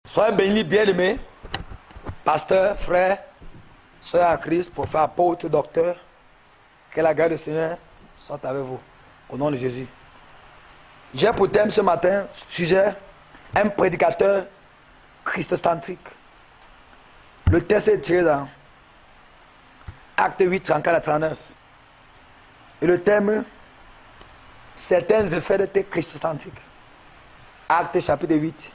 Soyez bénis, bien-aimés, pasteurs, frères, sœurs à Christ, prophètes, apôtres, docteurs. Que la grâce du Seigneur soit avec vous. Au nom de Jésus. J'ai pour thème ce matin, sujet, un prédicateur christocentrique. Le texte est tiré dans Acte 8, 34 à 39. Et le thème, certains effets d'être christocentrique. Acte chapitre 8.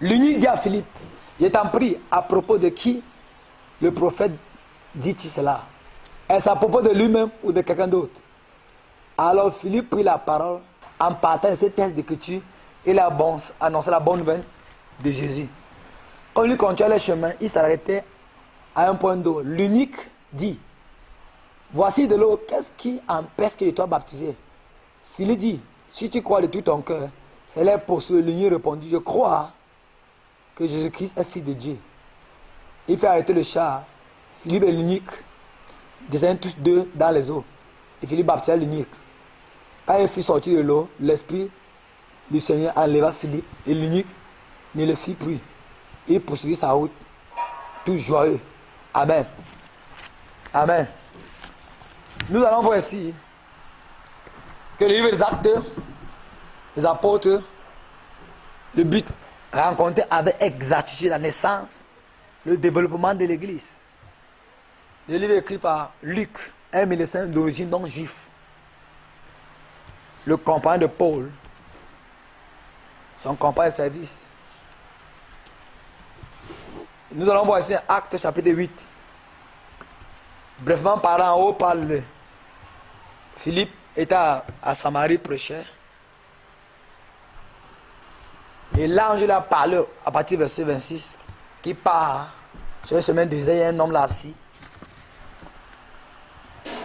L'unique dit à Philippe, je t'en prie, à propos de qui le prophète dit-il cela? Est-ce à propos de lui-même ou de quelqu'un d'autre? Alors Philippe prit la parole en partant de ce texte d'écriture et il a annoncé la bonne nouvelle de Jésus. Quand lui continuait le chemin, il s'arrêtait à un point d'eau. L'unique dit, voici de l'eau, qu'est-ce qui empêche que je sois baptisé? Philippe dit, si tu crois de tout ton cœur, c'est là pour ce. L'unique répondit, je crois que Jésus-Christ est fils de Dieu. Il fait arrêter le char. Philippe et l'unique descendent tous deux dans les eaux. Et Philippe baptisa l'unique. Quand il fut sorti de l'eau, l'Esprit du Seigneur enleva Philippe et l'unique ne le fit plus. Il poursuivit sa route, tout joyeux. Amen. Amen. Nous allons voir ici que le livre des Actes, des apôtres, le but, rencontrer avec exactitude la naissance, le développement de l'Église. Le livre est écrit par Luc, un médecin d'origine non juif, le compagnon de Paul, son compagnon de service. Nous allons voir ici Acte chapitre 8. Brièvement parlant, en haut parle Philippe était à Samarie, prêchait. Et l'ange lui a parlé à partir du verset 26, qui part sur le chemin désert, il y a un homme là assis.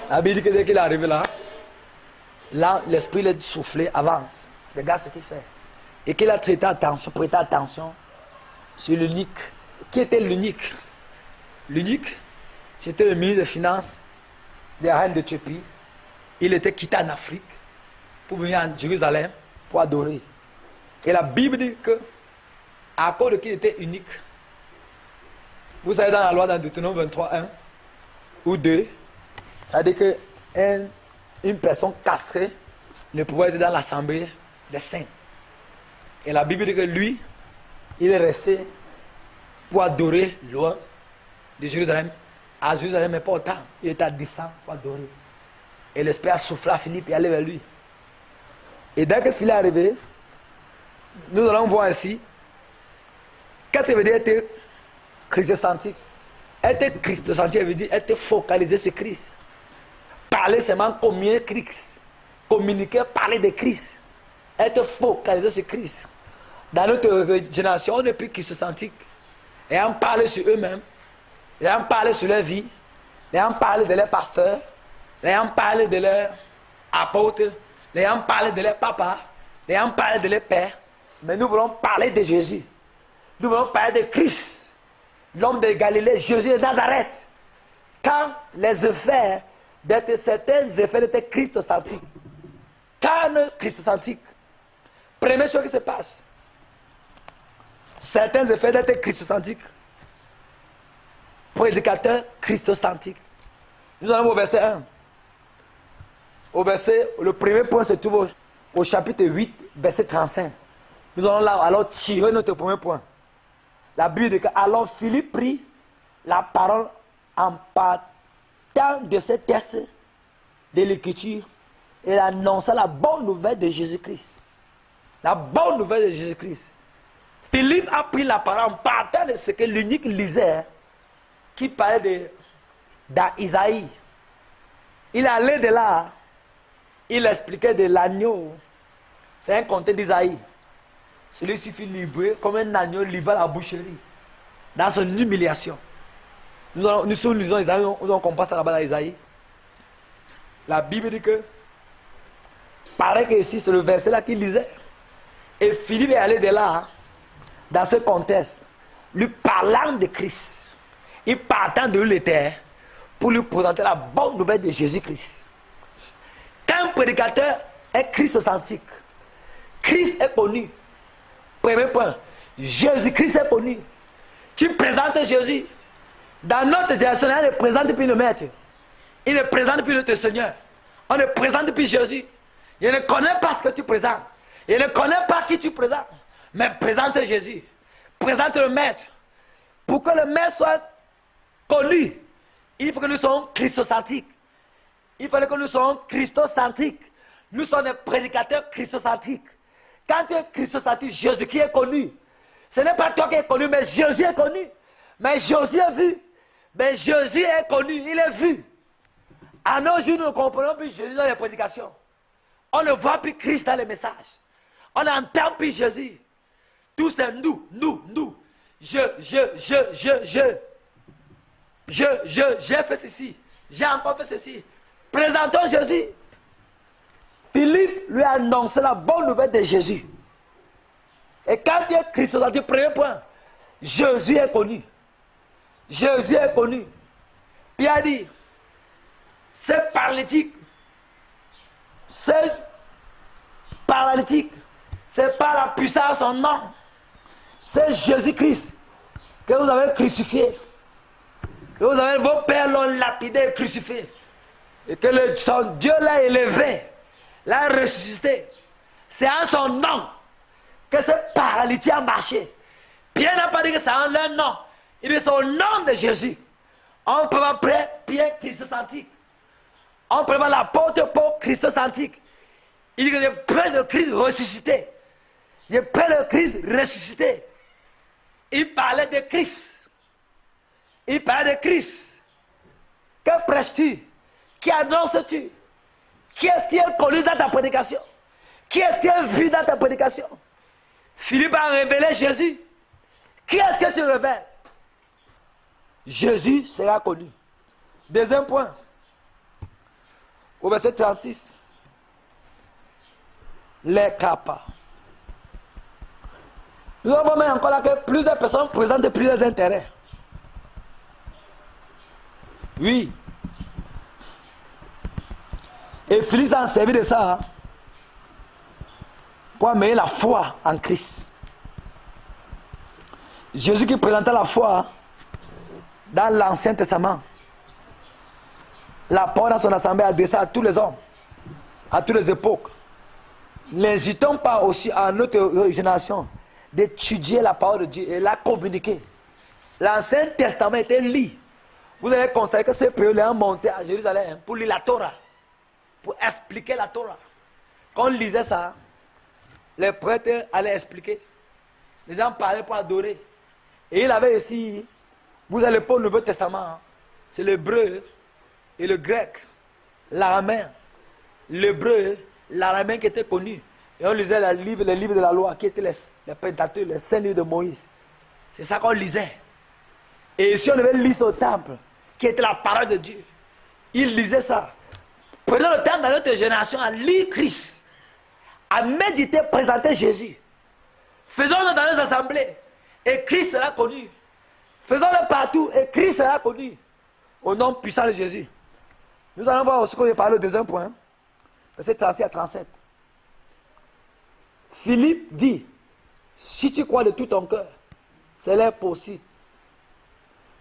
La Bible dit que dès qu'il est arrivé là, l'esprit l'a soufflé, avance. Regarde ce qu'il fait. Et qu'il a prêté attention sur l'unique. Qui était l'unique? L'unique, c'était le ministre des Finances de la reine d'Éthiopie. Il était quitté en Afrique pour venir en Jérusalem pour adorer. Et la Bible dit que, à cause de qu'il était unique, vous savez dans la loi dans Deutéronome 23, 1 ou 2, ça veut dire qu'une personne castrée ne pouvait être dans l'assemblée des saints. Et la Bible dit que lui, il est resté pour adorer loin de Jérusalem. À Jérusalem, mais pas autant. Il était à distance pour adorer. Et l'Esprit a soufflé à Philippe et allé vers lui. Et dès que Philippe est arrivé, nous allons voir ici, qu'est-ce que ça veut dire être christocentrique? Être christocentrique veut dire être focalisé sur Christ. Parler seulement combien Christ. Communiquer, parler de Christ. Être focalisé sur Christ. Dans notre génération, on n'est plus christocentrique. Et on parle sur eux-mêmes. Et on parle sur leur vie. Et on parle de leurs pasteurs. Et on parle de leurs apôtres. Et on parle de leurs papas. Et on parle de leurs pères. Mais nous voulons parler de Jésus. Nous voulons parler de Christ, l'homme de Galilée, Jésus de Nazareth. Quand les effets d'être certains effets d'être christocentriques, quand on est christocentrique, première chose qui se passe, certains effets d'être christocentrique, prédicateur christocentrique. Nous allons au verset 1. Le premier point se trouve au chapitre 8, verset 35. Nous allons là alors tirer notre premier point. La Bible dit que alors Philippe prit la parole en partant de ce texte de l'Écriture et il annonça la bonne nouvelle de Jésus-Christ. La bonne nouvelle de Jésus-Christ. Philippe a pris la parole en partant de ce que l'unique lisait, qui parlait d'Isaïe. Il allait de là, il expliquait de l'agneau. C'est un conte d'Isaïe. Celui-ci fut livré comme un agneau livré à la boucherie, dans son humiliation. Nous lisons Isaïe, on comprend ça là-bas dans Isaïe. La Bible dit que, paraît que ici, c'est le verset là qu'il lisait. Et Philippe est allé de là, dans ce contexte, lui parlant de Christ. Il partant de l'Éternel pour lui présenter la bonne nouvelle de Jésus-Christ. Quand un prédicateur est christocentrique, Christ est connu, Premier point, Jésus-Christ est connu. Tu présentes Jésus. Dans notre génération, on ne présente plus le Maître. Il ne présente plus notre Seigneur. On ne présente plus Jésus. Il ne connaît pas ce que tu présentes. Il ne connaît pas qui tu présentes. Mais présente Jésus. Présente le Maître. Pour que le Maître soit connu, il faut que nous soyons christocentriques. Il fallait que nous soyons christocentriques. Nous sommes des prédicateurs christocentriques. Quand tu es christocentrique, Jésus qui est connu. Ce n'est pas toi qui es connu, mais Jésus est connu. Mais Jésus est vu. Mais Jésus est connu, il est vu. À nos jours, nous ne comprenons plus Jésus dans les prédications. On ne voit plus Christ dans les messages. On n'entend plus Jésus. Tout c'est nous. J'ai fait ceci. J'ai encore fait ceci. Présentons Jésus. Philippe lui a annoncé la bonne nouvelle de Jésus. Et quand tu es christocentrique, premier point, Jésus est connu. Jésus est connu. Pierre dit, c'est paralytique. C'est paralytique. C'est par la puissance de son nom. C'est Jésus-Christ que vous avez crucifié. Que vous avez, vos pères l'ont lapidé et crucifié. Et que son Dieu l'a élevé, l'a ressuscité. C'est en son nom que ce paralytique a marché. Pierre n'a pas dit que c'est en leur nom. Il dit c'est au nom de Jésus. On peut appeler Pierre christocentrique. On peut appeler l'apôtre Paul christocentrique. Il dit que j'ai pris le Christ ressuscité. J'ai pris le Christ ressuscité. Il parlait de Christ. Il parlait de Christ. Que prêches-tu? Qui annonces-tu? Qui est-ce qui est connu dans ta prédication? Qui est-ce qui est vu dans ta prédication? Philippe a révélé Jésus. Qui est-ce que tu révèles? Jésus sera connu. Deuxième point. Au verset 36. Les capas. Nous avons même encore là que plusieurs personnes présentent plusieurs intérêts. Oui. Et Philippe s'en servi de ça pour amener la foi en Christ. Jésus qui présentait la foi dans l'Ancien Testament. La parole dans son assemblée adressée à tous les hommes, à toutes les époques. N'hésitons pas aussi à notre génération d'étudier la parole de Dieu et la communiquer. L'Ancien Testament était lu. Vous allez constater que ces périodes ont monté à Jérusalem pour lire la Torah, pour expliquer la Torah. Quand on lisait ça, les prêtres allaient expliquer. Les gens parlaient pour adorer. Et il avait ici, vous allez pas au Nouveau Testament, c'est l'hébreu et le grec, l'araméen. L'hébreu, l'araméen qui était connu. Et on lisait les livres de la loi, qui étaient les Pentateuques, les 5 livres de Moïse. C'est ça qu'on lisait. Et si on devait lire au temple, qui était la parole de Dieu, il lisait ça. Prenons le temps dans notre génération à lire Christ, à méditer, présenter Jésus. Faisons-le dans nos assemblées, et Christ sera connu. Faisons-le partout, et Christ sera connu. Au nom puissant de Jésus. Nous allons voir ce qu'on a parlé au deuxième point, verset 36 à 37. Philippe dit, si tu crois de tout ton cœur, c'est l'air possible.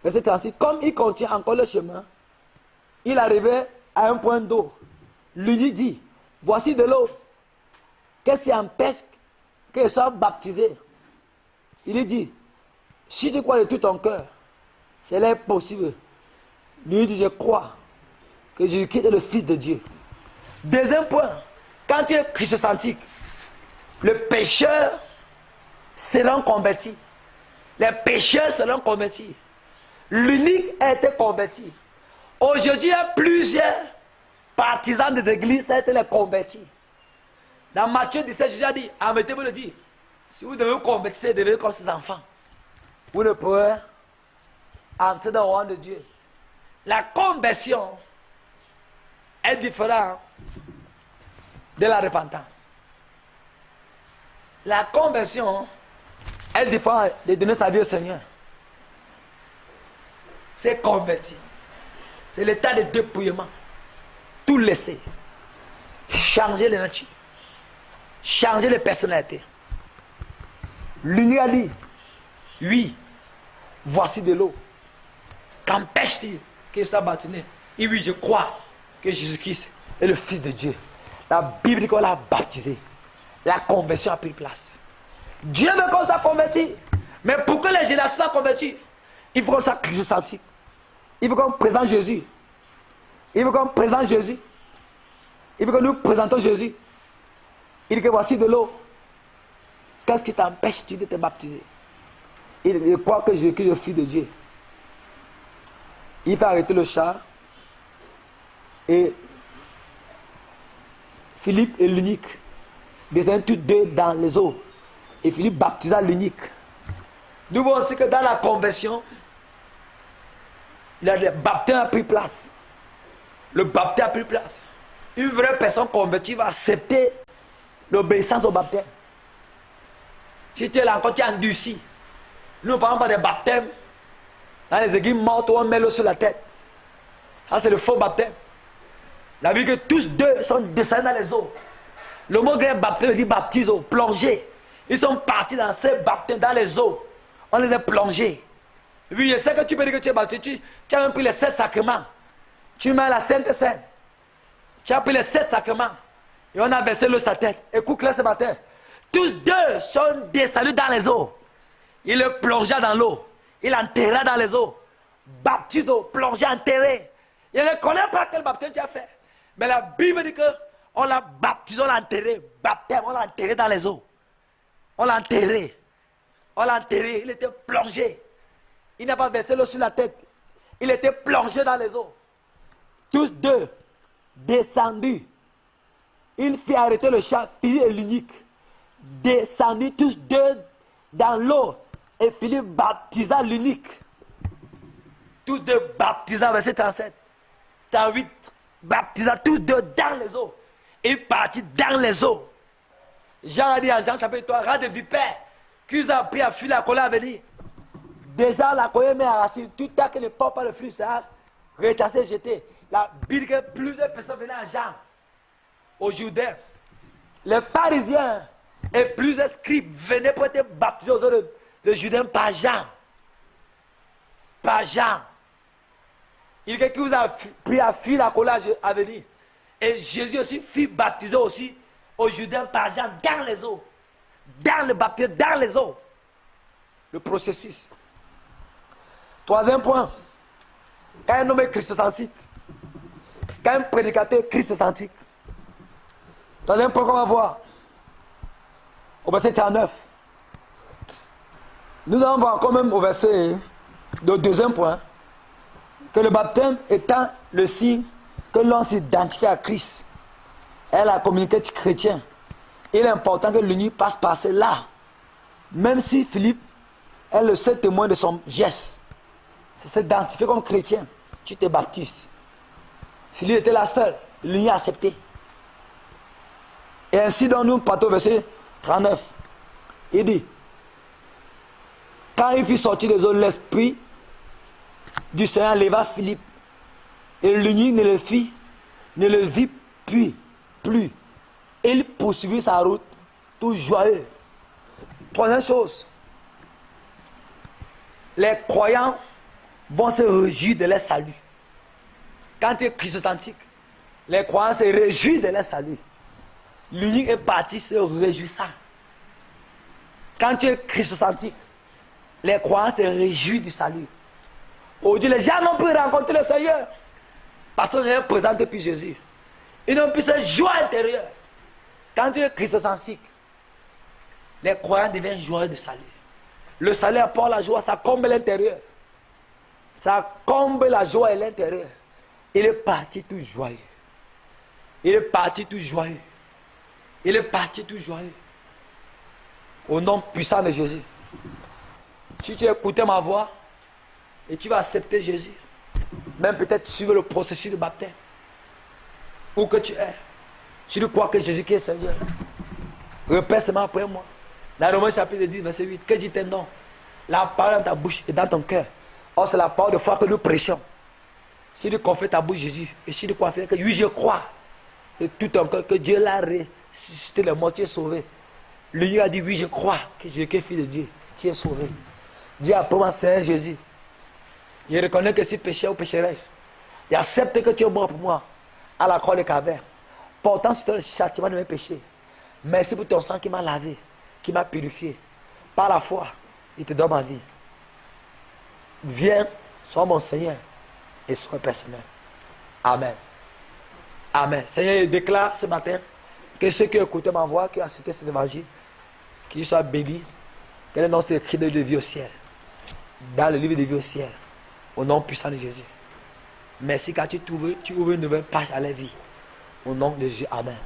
Verset 36, comme il continue encore le chemin, il arrivait à un point d'eau. Lui dit, voici de l'eau. Qu'est-ce qui empêche qu'il soit baptisé? Il lui dit, si tu crois de tout ton cœur, c'est l'air possible. Lui dit, je crois que Jésus-Christ est le Fils de Dieu. Deuxième point, quand tu es christocentrique, le pécheur seront convertis. Les pécheurs seront convertis. L'unique a été converti. Aujourd'hui, il y a plusieurs partisans des églises qui ont été les convertis. Dans Matthieu 17, Jésus a dit, arrêtez-vous de dire, si vous devez vous convertir, vous devez comme ces enfants. Vous ne pourrez entrer dans le royaume de Dieu. La conversion est différente de la repentance. La conversion est différente de donner sa vie au Seigneur. C'est converti. C'est l'état de dépouillement. Tout laisser. Changer les natures. Changer les personnalités. L'unique a dit, oui, voici de l'eau. Qu'empêche-t-il qu'il soit baptisé? Et oui, je crois que Jésus-Christ est le Fils de Dieu. La Bible dit qu'on l'a baptisé. La conversion a pris place. Dieu veut qu'on soit converti. Mais pour que les générations soient converties, il faut qu'on soit christocentrique. Il faut qu'on présente Jésus. Il faut qu'on présente Jésus. Il faut que nous présentons Jésus. Il dit que voici de l'eau. Qu'est-ce qui t'empêche de te baptiser? Il croit que Jésus est le Fils de Dieu. Il fait arrêter le char. Et Philippe et l'unique descendent tous deux dans les eaux. Et Philippe baptisa l'unique. Nous voyons aussi que dans la conversion, le baptême a pris place. Le baptême a pris place. Une vraie personne convertie va accepter l'obéissance au baptême. Si tu es là, quand tu es endurci, nous ne parlons pas des baptêmes dans les églises mortes où on met l'eau sur la tête. Ça, c'est le faux baptême. La Bible dit que tous deux sont descendus dans les eaux. Le mot grec baptême dit baptise, plonger. Ils sont partis dans ces baptêmes, dans les eaux. On les a plongés. Oui, je sais que tu peux dire que tu es baptisé. Tu as même pris les 7 sacrements. Tu mets la Sainte Seine. Tu as pris les 7 sacrements. Et on a versé l'eau sur ta tête. Écoute là ce matin. Tous deux sont descendus dans les eaux. Il le plongea dans l'eau. Il enterra dans les eaux. Baptise, plongé, enterré. Il ne connaît pas quel baptême tu as fait. Mais la Bible dit qu'on l'a baptisé, on l'a enterré. Baptême, on l'a enterré dans les eaux. On l'a enterré. On l'a enterré. Il était plongé. Il n'a pas versé l'eau sur la tête. Il était plongé dans les eaux. Tous deux descendus. Il fit arrêter le char, Philippe et l'unique. Descendus tous deux dans l'eau. Et Philippe baptisa l'unique. Tous deux baptisa, verset 37. 38. Baptisa tous deux dans les eaux. Et il partit dans les eaux. Jean a dit en Jean chapitre 3, rat de vipère, qui vous a appris à fuir la colère à venir. Déjà la colère met à racine, tout à que ne porte pas le flux, ça a retassé, jeté. La Bible que plusieurs personnes venaient à Jean, aux Judains. Les pharisiens et plusieurs scribes venaient pour être baptisés aux eaux de Judains par Jean. Par Jean. Il dit qui vous a pris à fuir la colère à venir. Et Jésus aussi fut baptisé aussi aux Judains par Jean dans les eaux. Dans le baptême, dans les eaux. Le processus. Troisième point. Quand un homme est christocentrique, quand un prédicateur est christocentrique, troisième point qu'on va voir, au verset 39. Nous allons voir quand même au verset, le deuxième point, que le baptême étant le signe que l'on s'identifie à Christ et à la communauté chrétienne, il est important que l'union passe par cela. Même si Philippe est le seul témoin de son geste, c'est s'identifier comme chrétien, tu te baptises. Philippe était la seule, l'union a accepté. Et ainsi, donc, nous partons au verset 39. Il dit, quand il fit sortir des eaux, l'esprit du Seigneur leva Philippe. Et l'union ne le vit plus. Il poursuivit sa route, tout joyeux. Troisième chose, les croyants vont se réjouir de leur salut. Quand tu es christocentrique, les croyants se réjouissent de leur salut. L'unique est parti se réjouissant. Quand tu es christocentrique, les croyants se réjouissent du salut. Aujourd'hui, les gens n'ont pu rencontrer le Seigneur parce qu'on est présent depuis Jésus. Ils n'ont plus cette joie intérieure. Quand tu es christocentrique, les croyants deviennent joyeux de salut. Le salut apporte la joie, ça comble l'intérieur. Ça comble la joie et l'intérieur. Il est parti tout joyeux. Il est parti tout joyeux. Il est parti tout joyeux. Au nom puissant de Jésus. Si tu écoutes ma voix et tu vas accepter Jésus, même peut-être suivre le processus de baptême, où que tu es, si tu crois que Jésus-Christ est Seigneur, répète seulement après moi. Dans Romains chapitre 10, verset 8, que dit ton nom? La parole dans ta bouche et dans ton cœur. Or, c'est la parole de foi que nous prêchons. Si tu confies ta bouche Jésus, et si tu confies que oui, je crois, et tout ton cœur, que Dieu l'a ressuscité, le mortier sauvé, L'unique a dit, oui, je crois que Jésus est fils de Dieu. Tu es sauvé. Dis après moi, Seigneur Jésus, je reconnais que je suis pécheur ou pécheresse. J'accepte que tu es mort pour moi à la croix de Calvaire, portant sur toi le châtiment de mes péchés. Merci pour ton sang qui m'a lavé, qui m'a purifié. Par la foi, il te donne ma vie. Viens, sois mon Seigneur et sois personnel. Amen. Amen. Seigneur, je déclare ce matin que ceux qui écoutent ma voix, qui ont accepté cet évangile, qu'ils soient bénis, que le nom soit écrit de vie au ciel, dans le livre de vie au ciel, au nom puissant de Jésus. Merci car tu ouvres une nouvelle page à la vie. Au nom de Jésus. Amen.